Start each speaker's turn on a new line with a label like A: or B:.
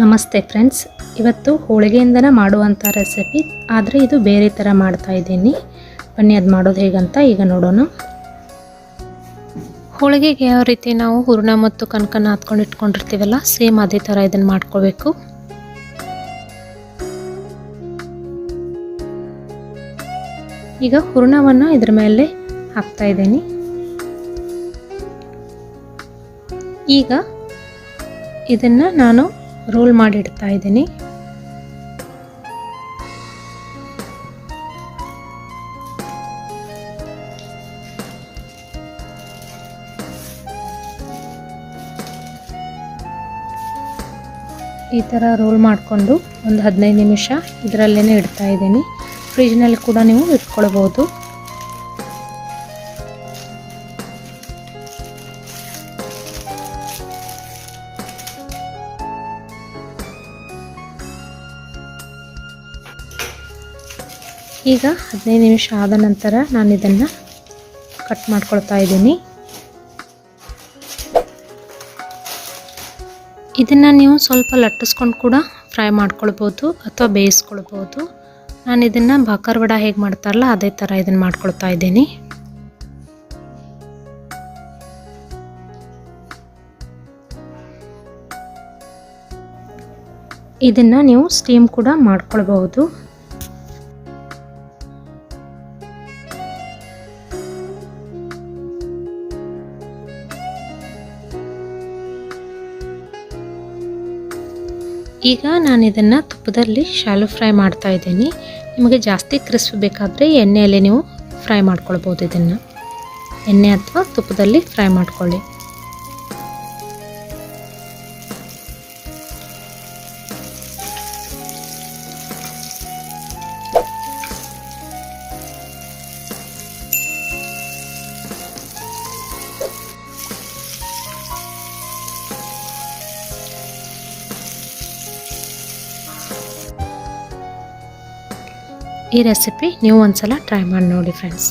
A: ನಮಸ್ತೆ ಫ್ರೆಂಡ್ಸ್, ಇವತ್ತು ಹೋಳಿಗೆಯಿಂದನೇ ಮಾಡುವಂಥ ರೆಸಿಪಿ, ಆದರೆ ಇದು ಬೇರೆ ಥರ ಮಾಡ್ತಾ ಇದ್ದೀನಿ. ಬನ್ನಿ ಅದು ಮಾಡೋದು ಹೇಗಂತ ಈಗ ನೋಡೋಣ. ಹೋಳಿಗೆಗೆ ಯಾವ ರೀತಿ ನಾವು ಹೂರಣ ಮತ್ತು ಕನಕನ ಹಾತ್ಕೊಂಡು ಇಟ್ಕೊಂಡಿರ್ತೀವಲ್ಲ, ಸೇಮ್ ಅದೇ ಥರ ಇದನ್ನು ಮಾಡ್ಕೋಬೇಕು. ಈಗ ಹೂರಣವನ್ನು ಇದ್ರ ಮೇಲೆ ಹಾಕ್ತಾ ಇದ್ದೀನಿ. ಈಗ ಇದನ್ನು ನಾನು ರೋಲ್ ಮಾಡಿ ಇಡ್ತಾ ಇದ್ದೀನಿ. ಈ ಥರ ರೋಲ್ ಮಾಡಿಕೊಂಡು ಒಂದು 15 ನಿಮಿಷ ಇದರಲ್ಲೇ ಇಡ್ತಾ ಇದ್ದೀನಿ. ಫ್ರಿಜ್ನಲ್ಲಿ ಕೂಡ ನೀವು ಇಟ್ಕೊಳ್ಬೋದು. ಈಗ 15 ನಿಮಿಷ ಆದ ನಂತರ ನಾನು ಇದನ್ನು ಕಟ್ ಮಾಡ್ಕೊಳ್ತಾ ಇದ್ದೀನಿ. ಇದನ್ನು ನೀವು ಸ್ವಲ್ಪ ಲಟ್ಟಿಸ್ಕೊಂಡು ಕೂಡ ಫ್ರೈ ಮಾಡ್ಕೊಳ್ಬೋದು ಅಥವಾ ಬೇಯಿಸ್ಕೊಳ್ಬೋದು. ನಾನು ಇದನ್ನು ಬಾಕರ್ ವಡ ಹೇಗೆ ಮಾಡ್ತಾರಲ್ಲ ಅದೇ ಥರ ಇದನ್ನು ಮಾಡ್ಕೊಳ್ತಾ ಇದ್ದೀನಿ. ಇದನ್ನು ನೀವು ಸ್ಟೀಮ್ ಕೂಡ ಮಾಡ್ಕೊಳ್ಬಹುದು. ಈಗ ನಾನು ಇದನ್ನು ತುಪ್ಪದಲ್ಲಿ ಶಾಲೋ ಫ್ರೈ ಮಾಡ್ತಾ ಇದ್ದೀನಿ. ನಿಮಗೆ ಜಾಸ್ತಿ ಕ್ರಿಸ್ಪ್ ಬೇಕಾದರೆ ಎಣ್ಣೆಯಲ್ಲಿ ನೀವು ಫ್ರೈ ಮಾಡ್ಕೊಳ್ಬೋದು. ಇದನ್ನು ಎಣ್ಣೆ ಅಥವಾ ತುಪ್ಪದಲ್ಲಿ ಫ್ರೈ ಮಾಡ್ಕೊಳ್ಳಿ. ಈ ರೆಸಿಪಿ ನೀವು ಒಂದ್ಸಲ ಟ್ರೈ ಮಾಡಿ ನೋಡಿ ಫ್ರೆಂಡ್ಸ್.